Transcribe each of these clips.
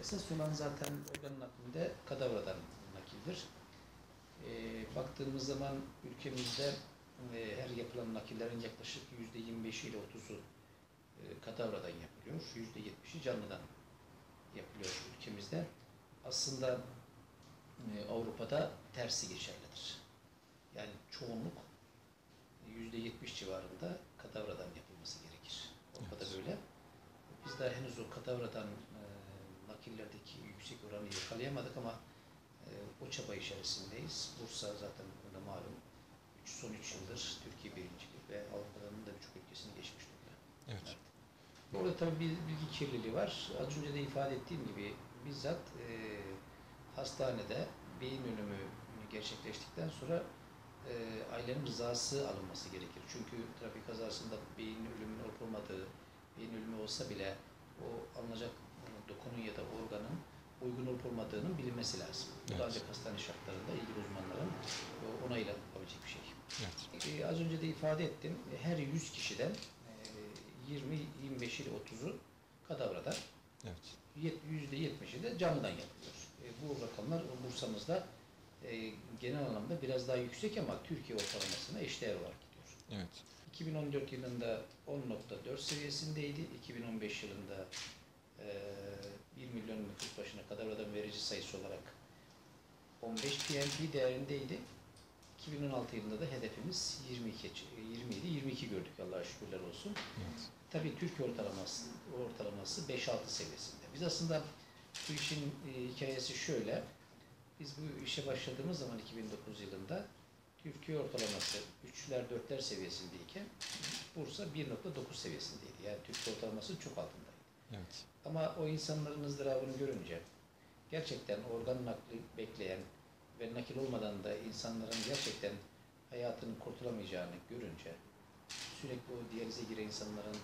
Esas olan zaten organ naklinde kadavradan nakildir. Baktığımız zaman ülkemizde her yapılan nakillerin yaklaşık %25'i ile 30'u kadavradan yapılıyor. %70'i canlıdan yapılıyor ülkemizde. Aslında Avrupa'da tersi geçerlidir. Yani çoğunluk %70 civarında kadavradan yapılması gerekir. Avrupa'da evet. Böyle. Biz daha henüz o kadavradan nakillerdeki yüksek oranı yakalayamadık ama o çaba içerisindeyiz. Bursa zaten bunda malum son 3 yıldır Türkiye birincilik ve Avrupa'nın da birçok ülkesini geçmiş durumda. Evet. Evet. Orada tabii bir bilgi kirliliği var. Az önce de ifade ettiğim gibi bizzat hastanede beyin ölümü gerçekleştikten sonra ailenin rızası alınması gerekir. Çünkü trafik kazasında beyin ölümünün olup olmadığı, beyin ölümü olsa bile o alınacak dokunun ya da organın uygun olup olmadığının bilinmesi lazım. Bu evet. Da ancak hastane şartlarında ilgili uzmanların onayla yapabilecek bir şey. Evet. Az önce de ifade ettim. Her 100 kişiden 20-25 ile 30'u kadavradan, evet. %70'i de canlıdan yapılıyor. Bu rakamlar Bursa'mızda genel anlamda biraz daha yüksek ama Türkiye ortalamasına eşdeğer olarak gidiyor. Evet. 2014 yılında 10.4 seviyesindeydi. 2015 yılında 1 milyon nüfus başına kadavradan verici sayısı olarak 15 PMP değerindeydi. 2016 yılında da hedefimiz 22 gördük Allah'a şükürler olsun. Evet. Tabii Türkiye ortalaması 5-6 seviyesinde. Biz aslında bu işin hikayesi şöyle. Biz bu işe başladığımız zaman 2009 yılında Türkiye ortalaması 3'ler 4'ler seviyesindeyken Bursa 1.9 seviyesindeydi. Yani Türkiye ortalaması çok altındaydı. Evet. Ama o insanların ızdırabını görünce gerçekten organ nakli bekleyen ve nakil olmadan da insanların gerçekten hayatının kurtulamayacağını görünce sürekli o diyalize giren insanların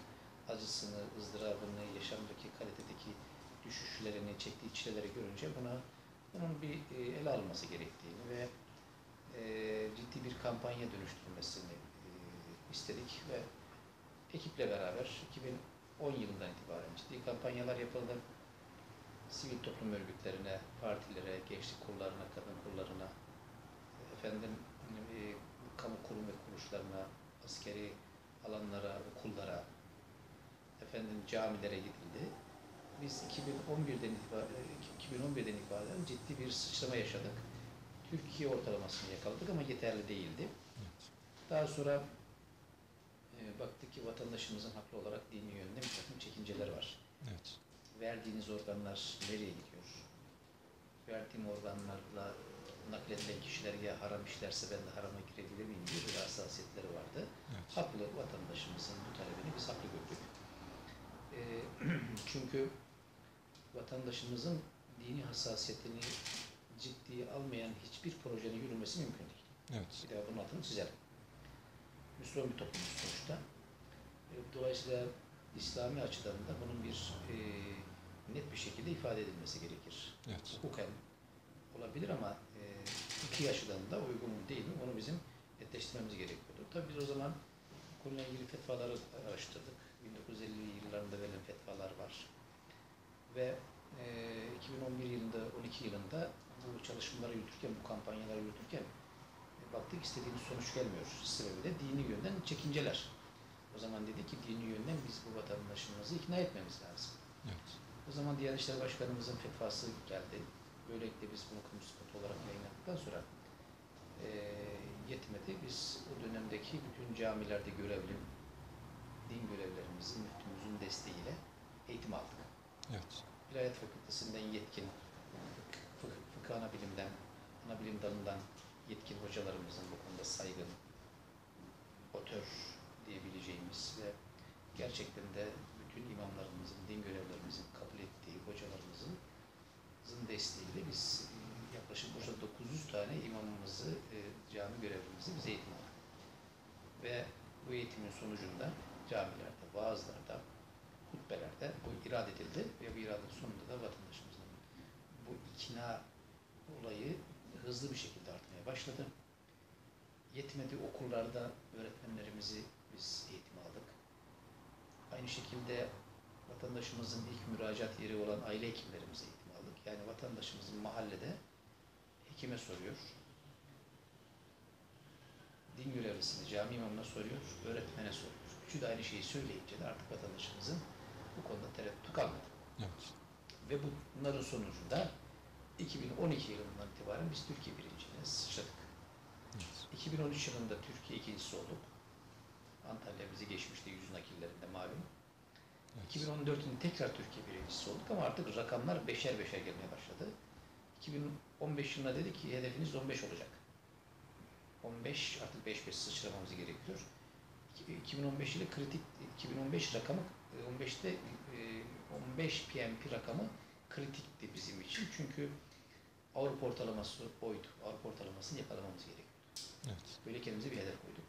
acısını, ızdırabını, yaşamdaki kalitedeki düşüşlerini, çektiği çileleri görünce bunun bir ele alınması gerektiğini ve ciddi bir kampanya dönüştürülmesini istedik ve ekiple beraber 2010 yılından itibaren ciddi kampanyalar yapıldı. Sivil toplum örgütlerine, partilere, gençlik kurullarına, kadın kurullarına, kamu kurum ve kuruluşlarına, askeri alanlara, okullara, camilere gidildi. Biz 2011'den itibaren ciddi bir sıçrama yaşadık. Türkiye ortalamasını yakaladık ama yeterli değildi. Evet. Daha sonra baktık ki vatandaşımızın haklı olarak dini yönde bir takım çekinceler var. Evet. Verdiğiniz organlar nereye gidiyor? Verdiğim organlarla nakledilen kişiler ya haram işlerse ben de harama girebilir miyim diye bir hassasiyetleri vardı. Evet. Haklı vatandaşımızın bu talebini biz haklı gördük. Çünkü vatandaşımızın dini hassasiyetini ciddiye almayan hiçbir projenin yürümesi mümkün değil. Evet. Bir daha bunun altını çizelim. Müslüman bir toplumuz sonuçta. Dolayısıyla İslami açıdan da bunun bir net bir şekilde ifade edilmesi gerekir. Evet. Hukuken olabilir ama iki açıdan da uygun mu değil mi onu bizim netleştirmemiz gerekiyordu. Tabii biz o zaman konuyla ilgili fetvaları araştırdık. 1950 yıllarında verilen fetvalar var. Ve 2011 yılında, 12 yılında bu çalışmaları yürütürken, bu kampanyaları yürütürken baktık istediğimiz sonuç gelmiyor. Sebebi de dini yönden çekinceler. O zaman dedi ki dini yönden biz bu vatandaşımızı ikna etmemiz lazım. Evet. O zaman Diyanet İşleri Başkanımızın fetvası geldi. Böylelikle biz bunu kamu spotu olarak yayınladıktan sonra yetmedi. Biz o dönemdeki bütün camilerde görevli din görevlerimizin, müftümüzün desteğiyle eğitim aldık. Evet. İlahiyat Fakültesinden yetkin, fıkıh anabilimden, anabilim dalından yetkin hocalarımızın bu konuda saygın, otör diyebileceğimiz ve gerçekten de bütün imamlarımızın, din görevlerimizin kabul ettiği hocalarımızın desteğiyle biz yaklaşık burada 900 tane imamımızı, cami görevlimizi bize eğitim aldık. Ve bu eğitimin sonucunda camilerde, vaazlarda, hutbelerde bu irade edildi ve bu iradenin sonunda da vatandaşımızın bu ikna olayı hızlı bir şekilde artmaya başladı. Yetmedi, okullarda öğretmenlerimizi biz eğitim aldık. Aynı şekilde vatandaşımızın ilk müracaat yeri olan aile hekimlerimize eğitim aldık. sağlık. Yani vatandaşımızın mahallede hekime soruyor, din görevlisine, cami imamına soruyor, öğretmene soruyor. Üçü de aynı şeyi söyleyince de artık vatandaşımızın bu konuda tereddütü kalmadı. Evet. Ve bunların sonucunda 2012 yılından itibaren biz Türkiye birinciliğine sıçradık. Evet. 2013 yılında Türkiye ikincisi olduk. Antalya bizi geçmişti yüz nakillerinde malum. Evet. 2014'ün tekrar Türkiye birincisi olduk ama artık rakamlar beşer beşer gelmeye başladı. 2015 yılında dedik ki hedefiniz 15 olacak. 15 artık 5-5 sıçramamız gerekiyor. 2015 ile kritik 2015 rakamı 15'te 15 PMP rakamı kritikti bizim için. Çünkü Avrupa ortalaması oydu. Avrupa ortalamasını yakalamamız gerekiyor. Evet. Böyle kendimize bir hedef koyduk.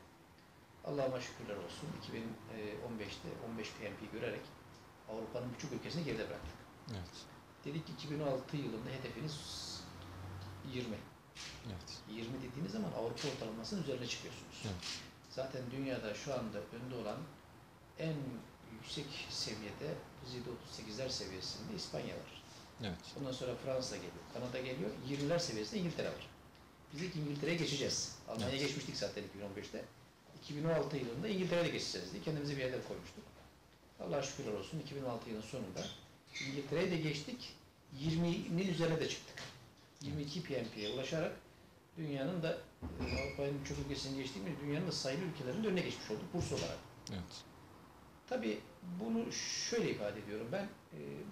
Allah'ıma şükürler olsun. 2015'te 15 PMP görerek Avrupa'nın birçok ülkesini geride bıraktık. Evet. Dedik ki 2016 yılında hedefiniz 20. Evet. 20 dediğiniz zaman Avrupa ortalamasının üzerine çıkıyorsunuz. Evet. Zaten dünyada şu anda önde olan en yüksek seviyede 37-38'ler seviyesinde İspanya var. Evet. Ondan sonra Fransa geliyor, Kanada geliyor, 20'ler seviyesinde İngiltere var. Biz ilk İngiltere'ye geçeceğiz. Almanya'ya Evet. geçmiştik zaten 2015'te. 2016 yılında İngiltere'de geçeceğiz diye kendimize bir hedef koymuştuk. Allah'a şükürler olsun 2016 yılının sonunda İngiltere'ye de geçtik, 20'nin üzerine de çıktık. 22 PMP'ye ulaşarak dünyanın da Avrupa'nın birçok ülkesini geçtiğimiz dünyanın da sayılı ülkelerinin önüne geçmiş olduk burs olarak. Evet. Tabii bunu şöyle ifade ediyorum ben,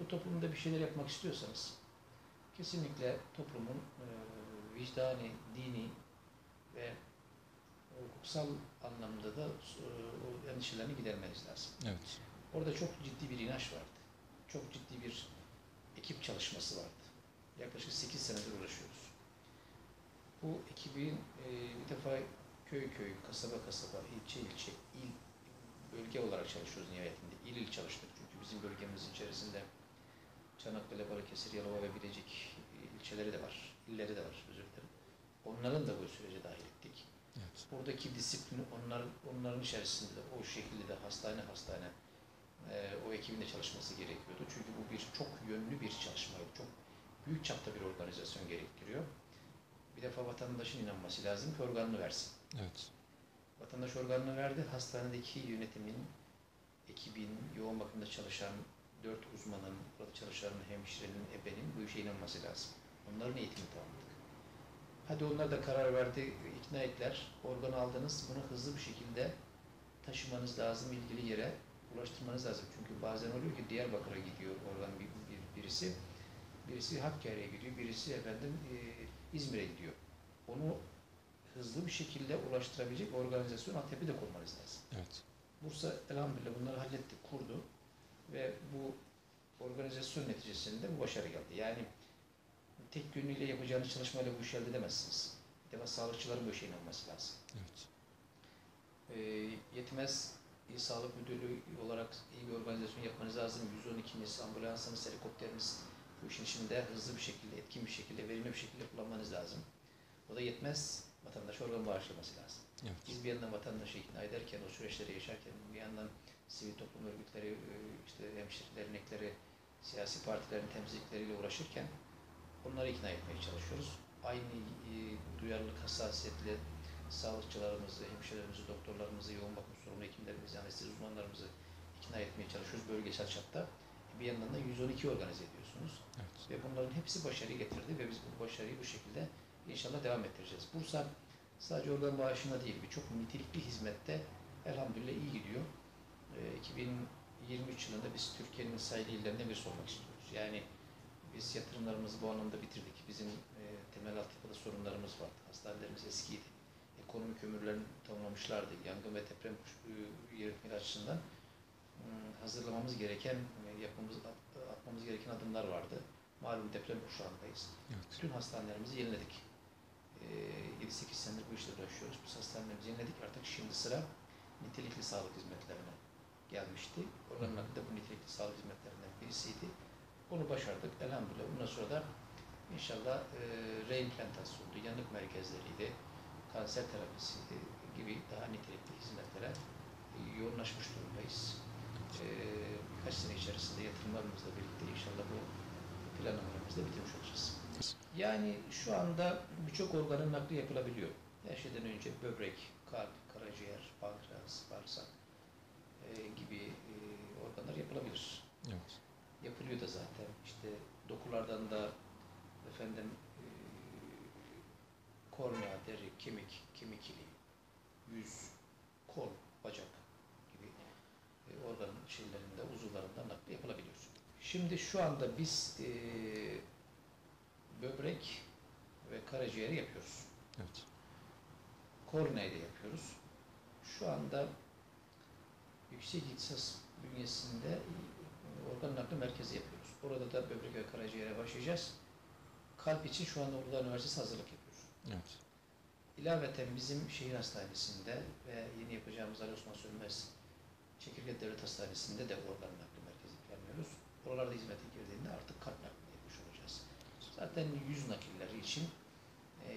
bu toplumda bir şeyler yapmak istiyorsanız kesinlikle toplumun vicdani, dini ve hukuksal anlamda da o endişelerini gidermeniz lazım. Evet. Orada çok ciddi bir inanç vardı. Çok ciddi bir ekip çalışması vardı. Yaklaşık 8 senedir uğraşıyoruz. Bu ekibin bir defa köy köy, kasaba kasaba, ilçe ilçe, il bölge olarak çalışıyoruz nihayetinde. İl il çalıştık çünkü bizim bölgemizin içerisinde Çanakkale, Balıkesir, Yalova ve Bilecik ilçeleri de var, illeri de var, özür dilerim. Onların da bu sürece dahil ettik. Evet. Buradaki disiplini onların içerisinde de o şekilde de hastane o ekibin de çalışması gerekiyordu. Çünkü bu çok yönlü bir çalışmaydı. Çok büyük çapta bir organizasyon gerektiriyor. Bir defa vatandaşın inanması lazım ki organını versin. Evet. Vatandaş organını verdi. Hastanedeki yönetimin, ekibin, yoğun bakımda çalışan 4 uzmanın, burada çalışan hemşirenin, ebenin bu işe inanması lazım. Onların eğitimini tamamladık. Hadi onlar da karar verdi, ikna ettiler. Organı aldınız, bunu hızlı bir şekilde taşımanız lazım, ilgili yere ulaştırmanız lazım. Çünkü bazen oluyor ki Diyarbakır'a gidiyor organ birisi Hakkari'ye gidiyor, birisi İzmir'e gidiyor. Onu hızlı bir şekilde ulaştırabilecek organizasyon altyapıyı da kurmanız lazım. Evet. Bursa elhamdülillah bunları halletti, kurdu ve bu organizasyon neticesinde bu başarı geldi. Yani tek yönüyle yapacağınız çalışmayla bu işi elde edemezsiniz. Bir defa sağlıkçıların bu işe inanması lazım. Evet. Yetmez İl Sağlık Müdürlüğü olarak iyi bir organizasyon yapmanız lazım. 112'niz, ambulansınız, helikopteriniz bu işin içinde hızlı bir şekilde, etkin bir şekilde, verimli bir şekilde kullanmanız lazım. O da yetmez, vatandaş organ bağışlaması lazım. Evet. Biz bir yandan vatandaşı ikna ederken, o süreçleri yaşarken, bir yandan sivil toplum örgütleri, işte hemşire dernekleri, siyasi partilerin temsilcileriyle uğraşırken onları ikna etmeye çalışıyoruz. Aynı duyarlılık, hassasiyetle sağlıkçılarımızı, hemşirelerimizi, doktorlarımızı, yoğun bakım sorumlu hekimlerimizi, anestezi uzmanlarımızı ikna etmeye çalışıyoruz bölgesel çapta. Bir yandan da 112 organize ediyorsunuz. Evet. Ve bunların hepsi başarıyı getirdi ve biz bu başarıyı bu şekilde inşallah devam ettireceğiz. Bursa sadece organ bağışında değil, birçok nitelikli hizmette elhamdülillah iyi gidiyor. 2023 yılında biz Türkiye'nin sayılı illerinden birisi olmak istiyoruz. Yani biz yatırımlarımızı bu anlamda bitirdik. Bizim temel altyapıda sorunlarımız vardı. Hastanelerimiz eskiydi. Ekonomik ömürlerini tamamlamışlardı. Yangın ve deprem yönetmeliği açısından hazırlamamız gereken, atmamız gereken adımlar vardı. Malum deprem kuşağındayız. Evet. Bütün hastanelerimizi yeniledik. 7-8 senedir bu işle uğraşıyoruz. Biz hastanelerimizi yeniledik. Artık şimdi sıra nitelikli sağlık hizmetlerine gelmişti. Organın adı da bu nitelikli sağlık hizmetlerinden birisiydi. Onu başardık. Elhamdülillah. Bundan sonra da inşallah reimplantasyondu, yanık merkezleriydi, kanser terapisiydi gibi daha nitelikli hizmetlere yoğunlaşmış durumdayız. Birkaç sene içerisinde yatırımlarımızla birlikte inşallah bu planlamalarımızı da bitirmiş olacağız. Yani şu anda birçok organın nakli yapılabiliyor. Her şeyden önce böbrek, kalp, karaciğer, pankreas, bağırsak gibi organlar yapılabilir. Evet. Yapılıyor da zaten. İşte dokulardan da efendim kornea, deri, kemik iliği, yüz, kol, bacak gibi organ şeylerinde, uzuvlarında nakli yapılabiliyor. Şimdi şu anda biz böbrek ve karaciğeri yapıyoruz. Evet. Korneayla yapıyoruz. Şu anda yüksek ihtisas bünyesinde organ nakli merkezi yapıyoruz. Orada da böbrek ve karaciğere başlayacağız. Kalp için şu anda Uludağ Üniversitesi hazırlık yapıyor. Evet. İlaveten bizim şehir hastanesinde ve yeni yapacağımız Ali Osman Sönmez Çekirge Devlet Hastanesi'nde de organ nakli merkezi planlıyoruz. Oralarda hizmete girdiğinde artık kalp nakli yapmış olacağız. Zaten yüz nakilleri için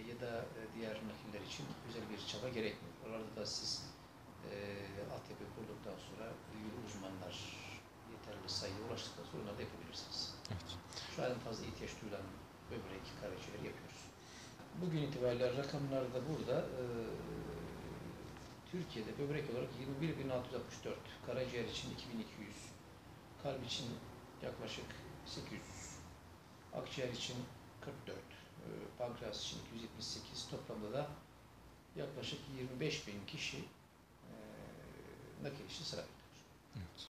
ya da diğer nakiller için özel bir çaba gerekmiyor. Oralarda da siz altyapı kurduktan sonra ilgili uzmanlar yeterli sayıya ulaştıktan sonra onları da yapabilirsiniz. Evet. Şu an fazla ihtiyaç duyulan böbrek, karaciğer yapıyoruz. Bugün itibariyle rakamlar da burada. Türkiye'de böbrek olarak 21.664, karaciğer için 2.200, kalp için yaklaşık 800, akciğer için 44, pankreas için 278, toplamda da yaklaşık 25.000 kişi nakil için sıra bekliyor. Evet.